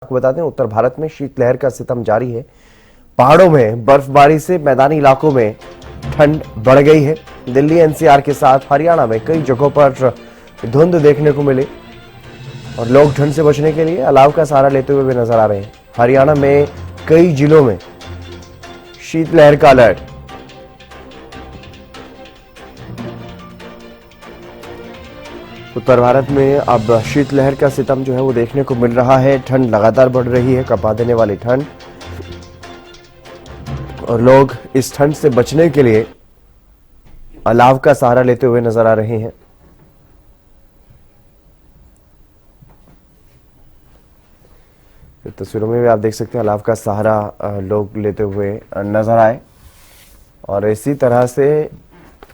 आपको बता दें, उत्तर भारत में शीतलहर का सितम जारी है। पहाड़ों में बर्फबारी से मैदानी इलाकों में ठंड बढ़ गई है। दिल्ली एनसीआर के साथ हरियाणा में कई जगहों पर धुंध देखने को मिली और लोग ठंड से बचने के लिए अलाव का सहारा लेते हुए भी नजर आ रहे हैं। हरियाणा में कई जिलों में शीतलहर का अलर्ट। उत्तर भारत में अब शीतलहर का सितम जो है वो देखने को मिल रहा है। ठंड लगातार बढ़ रही है, कपा देने वाली ठंड, और लोग इस ठंड से बचने के लिए अलाव का सहारा लेते हुए नजर आ रहे हैं। तस्वीरों में भी आप देख सकते हैं अलाव का सहारा लोग लेते हुए नजर आए। और इसी तरह से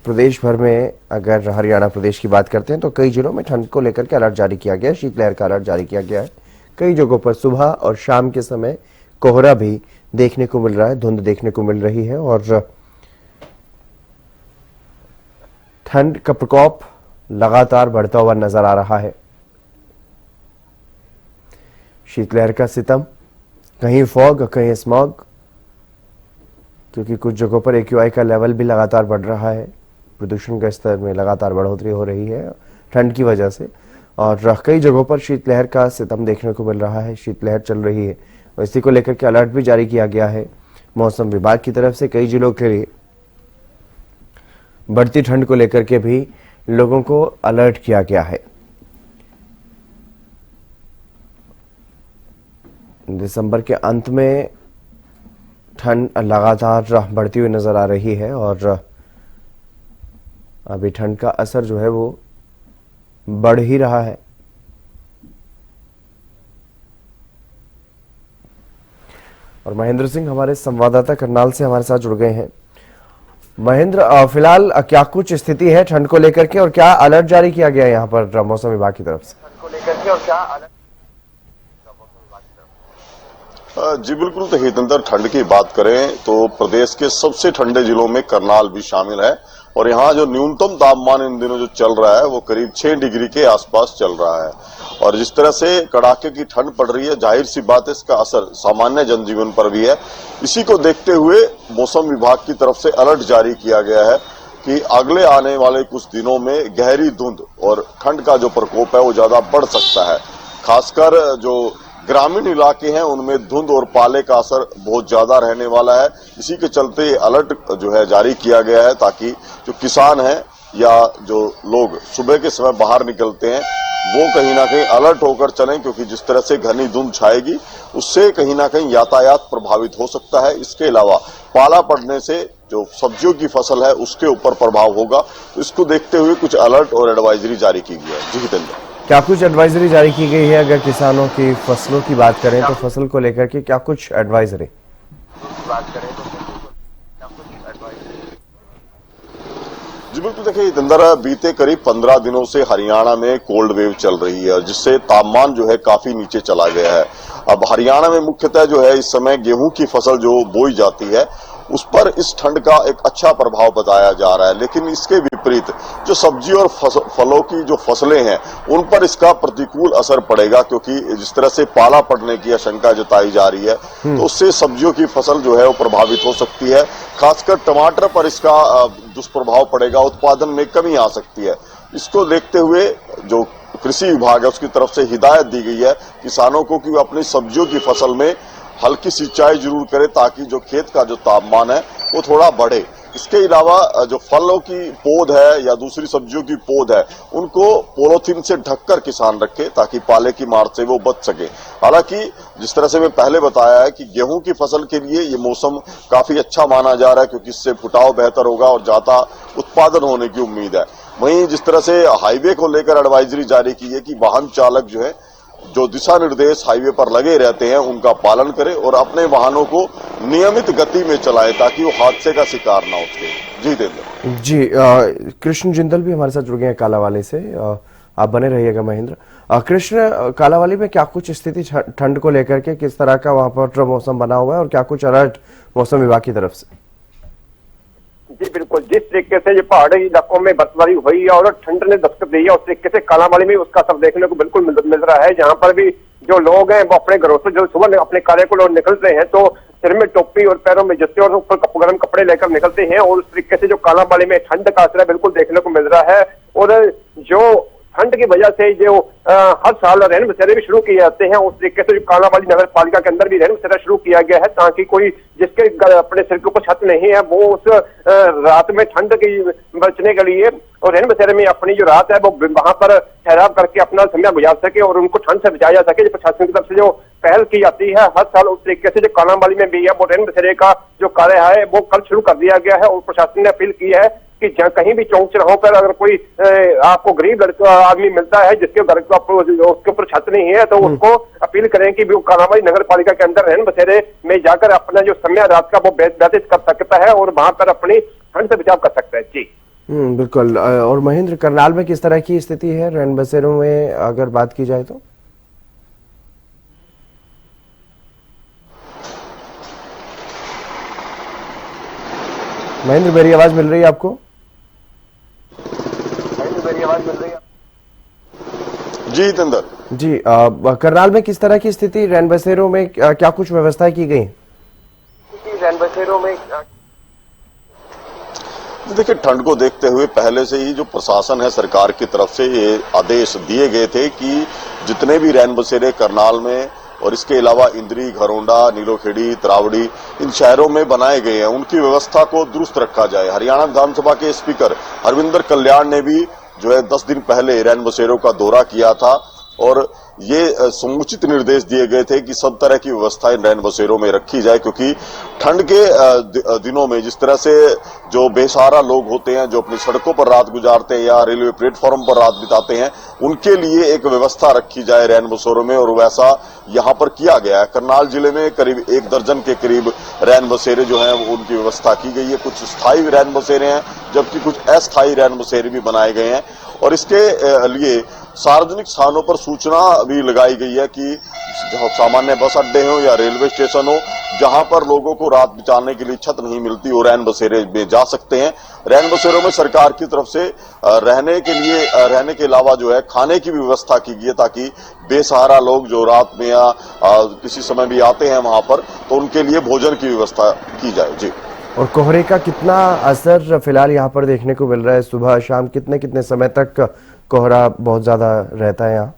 प्रदेश भर में अगर हरियाणा प्रदेश की बात करते हैं तो कई जिलों में ठंड को लेकर के अलर्ट जारी किया गया है। शीतलहर का अलर्ट जारी किया गया है। कई जगहों पर सुबह और शाम के समय कोहरा भी देखने को मिल रहा है, धुंध देखने को मिल रही है और ठंड का प्रकोप लगातार बढ़ता हुआ नजर आ रहा है। शीतलहर का सितम, कहीं फॉग कहीं स्मॉग, क्योंकि कुछ जगहों पर एक्यूआई का लेवल भी लगातार बढ़ रहा है। प्रदूषण के स्तर में लगातार बढ़ोतरी हो रही है ठंड की वजह से, और कई जगहों पर शीतलहर का सितम देखने को मिल रहा है। शीतलहर चल रही है और इसी को लेकर के अलर्ट भी जारी किया गया है मौसम विभाग की तरफ से। कई जिलों के लिए बढ़ती ठंड को लेकर के भी लोगों को अलर्ट किया गया है। दिसंबर के अंत में ठंड लगातार बढ़ती हुई नजर आ रही है और अभी ठंड का असर जो है वो बढ़ ही रहा है। और महेंद्र सिंह हमारे संवाददाता करनाल से हमारे साथ जुड़ गए हैं। महेंद्र, फिलहाल क्या कुछ स्थिति है ठंड को लेकर के और क्या अलर्ट जारी किया गया है यहाँ पर मौसम विभाग की तरफ से? ठंड को लेकर के और क्या अलर्ट? जी बिल्कुल, तो हितंदर ठंड की बात करें तो प्रदेश के सबसे ठंडे जिलों में करनाल भी शामिल है और यहाँ जो न्यूनतम तापमान इन दिनों जो चल रहा है वो करीब 6 डिग्री के आसपास चल रहा है। और जिस तरह से कड़ाके की ठंड पड़ रही है, जाहिर सी बात है इसका असर सामान्य जनजीवन पर भी है। इसी को देखते हुए मौसम विभाग की तरफ से अलर्ट जारी किया गया है कि अगले आने वाले कुछ दिनों में गहरी धुंध और ठंड का जो प्रकोप है वो ज्यादा बढ़ सकता है। खासकर जो ग्रामीण इलाके हैं उनमें धुंध और पाले का असर बहुत ज्यादा रहने वाला है। इसी के चलते अलर्ट जो है जारी किया गया है ताकि जो किसान हैं या जो लोग सुबह के समय बाहर निकलते हैं वो कहीं ना कहीं अलर्ट होकर चलें, क्योंकि जिस तरह से घनी धुंध छाएगी उससे कहीं ना कहीं यातायात प्रभावित हो सकता है। इसके अलावा पाला पड़ने से जो सब्जियों की फसल है उसके ऊपर प्रभाव होगा। इसको देखते हुए कुछ अलर्ट और एडवाइजरी जारी की गई है। जी हितेंद्र, क्या कुछ एडवाइजरी जारी की गई है? अगर किसानों की फसलों की बात करें तो फसल को लेकर के क्या कुछ एडवाइजरी जी बिल्कुल, देखिए हितेंद्र, बीते करीब 15 दिनों से हरियाणा में कोल्ड वेव चल रही है जिससे तापमान जो है काफी नीचे चला गया है। अब हरियाणा में मुख्यतः जो है इस समय गेहूं की फसल जो बोई जाती है उस पर इस ठंड का एक अच्छा प्रभाव बताया जा रहा है, लेकिन इसके विपरीत जो सब्जी और फलों की जो फसलें हैं उन पर इसका प्रतिकूल असर पड़ेगा, क्योंकि जिस तरह से पाला पड़ने की आशंका जताई जा रही है तो उससे सब्जियों की फसल जो है वो प्रभावित हो सकती है। खासकर टमाटर पर इसका दुष्प्रभाव पड़ेगा, उत्पादन में कमी आ सकती है। इसको देखते हुए जो कृषि विभाग है उसकी तरफ से हिदायत दी गई है किसानों को कि वो अपनी सब्जियों की फसल में हल्की सिंचाई जरूर करे ताकि जो खेत का जो तापमान है वो थोड़ा बढ़े। इसके अलावा जो फलों की पौध है या दूसरी सब्जियों की पौध है उनको पॉलीथीन से ढककर किसान रखे ताकि पाले की मार से वो बच सके। हालांकि जिस तरह से मैं पहले बताया है कि गेहूं की फसल के लिए ये मौसम काफी अच्छा माना जा रहा है, क्योंकि इससे फुटाव बेहतर होगा और ज्यादा उत्पादन होने की उम्मीद है। वहीं जिस तरह से हाईवे को लेकर एडवाइजरी जारी की है कि वाहन चालक जो है जो दिशा निर्देश हाईवे पर लगे रहते हैं उनका पालन करें और अपने वाहनों को नियमित गति में चलाएं ताकि वो हादसे का शिकार ना हो सके। जी देंद्र जी, कृष्ण जिंदल भी हमारे साथ जुड़ गए हैं कालावाली से। आप बने रहिएगा महेंद्र। कृष्ण, कालावाली में क्या कुछ स्थिति ठंड को लेकर के, किस तरह का वहां पर मौसम बना हुआ है और क्या कुछ अलर्ट मौसम विभाग की तरफ से? जी बिल्कुल, जिस तरीके से ये पहाड़ी इलाकों में बर्फबारी हुई है और ठंड ने दस्तक दी है, उस तरीके से कालाबाड़ी में उसका असर देखने को बिल्कुल मिल रहा है। जहां पर भी जो लोग हैं वो अपने घरों से जो सुबह अपने कार्य को निकल रहे हैं तो सिर में टोपी और पैरों में जूते और ऊपर गर्म कपड़े लेकर निकलते हैं, और उस तरीके से जो कालाबाड़ी में ठंड का असर बिल्कुल देखने को मिल रहा है। और जो ठंड की वजह से जो हर साल रैन बसेरे भी शुरू किए जाते हैं, उस तरीके से जो कालाबाड़ी नगर पालिका के अंदर भी रैन बसेरा शुरू किया गया है, ताकि कोई जिसके अपने सिर के ऊपर छत नहीं है वो उस रात में ठंड की बचने के लिए और रैन बसेरे में अपनी जो रात है वो वहां पर ठहराव करके अपना समय गुजार सके और उनको ठंड से बचाया जा सके। प्रशासन की तरफ से जो पहल की जाती है हर साल, उस तरीके से जो कालाबाड़ी में भी है वो रैन बसेरे का जो कार्य है वो कल शुरू कर दिया गया है। और प्रशासन ने अपील की है कि कहीं भी चौक चौराहों पर अगर कोई आपको गरीब लड़का आदमी मिलता है जिसके घर का उसके ऊपर छत नहीं है, तो उसको अपील करें कि वो कालाबाड़ी नगर पालिका के अंदर रैन बसेरे में जाकर अपना जो समय रात का वो व्यतीत कर सकता है और वहां पर अपनी ठंड से बचाव कर सकता है। जी बिल्कुल। और महेंद्र, करनाल में किस तरह की स्थिति है रैन बसेरों में अगर बात की जाए तो? महेंद्र, मेरी आवाज मिल रही है आपको? जी जितेंद्र जी, करनाल में किस तरह की स्थिति, रैन बसेरों में क्या कुछ व्यवस्था की गई? रैन बसेरों में देखिए, ठंड को देखते हुए पहले से ही जो प्रशासन है सरकार की तरफ से ये आदेश दिए गए थे कि जितने भी रैन बसेरे करनाल में और इसके अलावा इंद्री, घरोंडा, नीलोखेड़ी, तरावड़ी इन शहरों में बनाए गए हैं उनकी व्यवस्था को दुरुस्त रखा जाए। हरियाणा विधानसभा के स्पीकर हरविंदर कल्याण ने भी जो है 10 दिन पहले रैन बसेरों का दौरा किया था और ये समुचित निर्देश दिए गए थे कि सब तरह की व्यवस्थाएं रैन बसेरों में रखी जाए, क्योंकि ठंड के दिनों में जिस तरह से जो बेसहारा लोग होते हैं जो अपनी सड़कों पर रात गुजारते हैं या रेलवे प्लेटफॉर्म पर रात बिताते हैं, उनके लिए एक व्यवस्था रखी जाए रैन बसेरों में, और वैसा यहां पर किया गया है। करनाल जिले में करीब 1 दर्जन के करीब रैन बसेरे जो हैं वो उनकी व्यवस्था की गई है। कुछ स्थायी रैन बसेरे हैं जबकि कुछ अस्थायी रैन बसेरे भी बनाए गए हैं, और इसके लिए सार्वजनिक स्थानों पर सूचना भी लगाई गई है कि सामान्य बस अड्डे हो या रेलवे स्टेशन हो जहां पर लोगों को रात बिताने के लिए छत नहीं मिलती वो रैन बसेरे में जा सकते हैं। रैन बसेरों में सरकार की तरफ से रहने के अलावा जो है खाने की भी व्यवस्था की गई है, ताकि बेसहारा लोग जो रात में या किसी समय भी आते हैं वहां पर तो उनके लिए भोजन की व्यवस्था की जाए। जी। और कोहरे का कितना असर फिलहाल यहाँ पर देखने को मिल रहा है? सुबह शाम कितने कितने समय तक कोहरा बहुत ज्यादा रहता है यहाँ?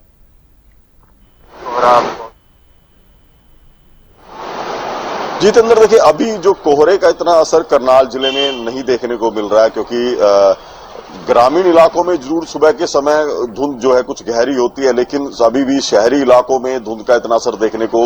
जितेंद्र, देखिए अभी जो कोहरे का इतना असर करनाल जिले में नहीं देखने को मिल रहा है, क्योंकि ग्रामीण इलाकों में जरूर सुबह के समय धुंध जो है कुछ गहरी होती है, लेकिन अभी भी शहरी इलाकों में धुंध का इतना असर देखने को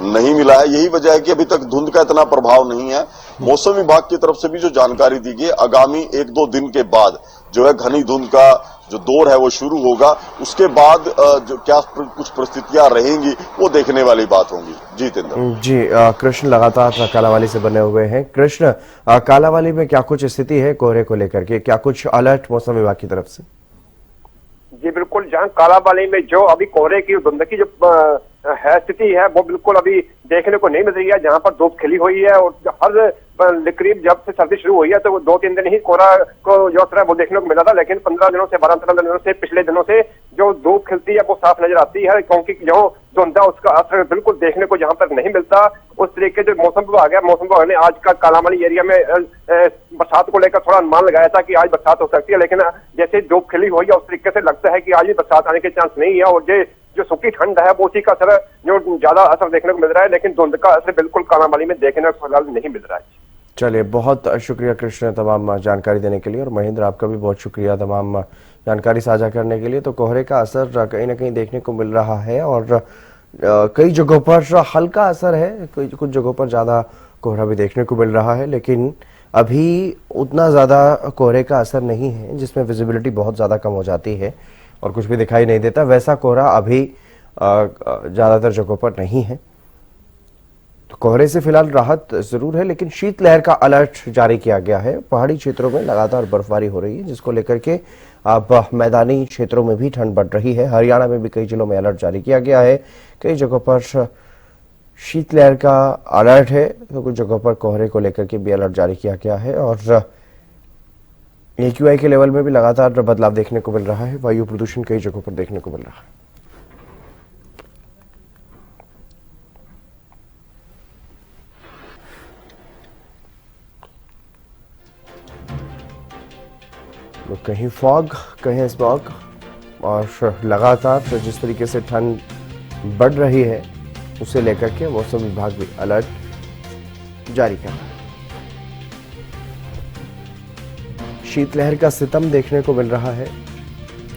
नहीं मिला है। यही वजह है कि अभी तक धुंध का इतना प्रभाव नहीं है। मौसम विभाग की तरफ से भी जो जानकारी दी गई, आगामी 1-2 दिन के बाद जो है घनी धुंध का जो दौर है वो शुरू होगा। उसके बाद जो क्या कुछ परिस्थितियां रहेंगी वो देखने वाली बात होंगी। जितेंद्र जी, कृष्ण लगातार कालावाली से बने हुए हैं। कृष्ण, कालावाली में क्या कुछ स्थिति है कोहरे को लेकर के? क्या कुछ अलर्ट मौसम विभाग की तरफ से? जी बिल्कुल, जहां कालाबाड़ी में जो अभी कोहरे की धुंध की जो है स्थिति है वो बिल्कुल अभी देखने को नहीं मिल रही है। जहां पर धूप खिली हुई है और हर करीब जब से सर्दी शुरू हुई है तो वो 2-3 दिन ही कोहरा को जो असर है वो देखने को मिला था, लेकिन 15 दिनों से 12-13 दिनों से पिछले दिनों से जो धूप खिलती है वो साफ नजर आती है, क्योंकि जो धुंध है उसका असर बिल्कुल देखने को जहां पर नहीं मिलता। उस तरीके जो मौसम विभाग है, मौसम विभाग ने आज का कालाबाड़ी एरिया में बरसात को लेकर थोड़ा अनुमान लगाया था कि आज बरसात हो सकती है, लेकिन जैसे धूप खिली हुई है उस तरीके से लगता है कि आज भी बरसात आने के चांस नहीं है, और जो सूखी ठंड है वो उसी का असर जो ज्यादा असर देखने को मिल रहा है, लेकिन धुंध का असर बिल्कुल कालाबाड़ी में देखने को फिलहाल नहीं मिल रहा है। चलिए, बहुत शुक्रिया कृष्ण तमाम जानकारी देने के लिए, और महेंद्र आपका भी बहुत शुक्रिया तमाम जानकारी साझा करने के लिए। तो कोहरे का असर कहीं ना कहीं देखने को मिल रहा है और कई जगहों पर हल्का असर है, कुछ जगहों पर ज्यादा कोहरा भी देखने को मिल रहा है, लेकिन अभी उतना ज्यादा कोहरे का असर नहीं है जिसमें विजिबिलिटी बहुत ज्यादा कम हो जाती है और कुछ भी दिखाई नहीं देता। वैसा कोहरा अभी ज्यादातर जगहों पर नहीं है। तो कोहरे से फिलहाल राहत जरूर है, लेकिन शीतलहर का अलर्ट जारी किया गया है। पहाड़ी क्षेत्रों में लगातार बर्फबारी हो रही है, जिसको लेकर के अब मैदानी क्षेत्रों में भी ठंड बढ़ रही है। हरियाणा में भी कई जिलों में अलर्ट जारी किया गया है। कई जगहों पर शीतलहर का अलर्ट है, तो कुछ जगहों पर कोहरे को लेकर के भी अलर्ट जारी किया गया है। और AQI के लेवल में भी लगातार बदलाव देखने को मिल रहा है। वायु प्रदूषण कई जगहों पर देखने को मिल रहा है। तो कहीं फॉग, कहीं स्मॉग, और लगातार जिस तरीके से ठंड बढ़ रही है उसे लेकर के मौसम विभाग भी अलर्ट जारी कर रहा है। शीतलहर का सितम देखने को मिल रहा है।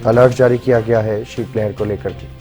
अलर्ट जारी किया गया है शीतलहर को लेकर के।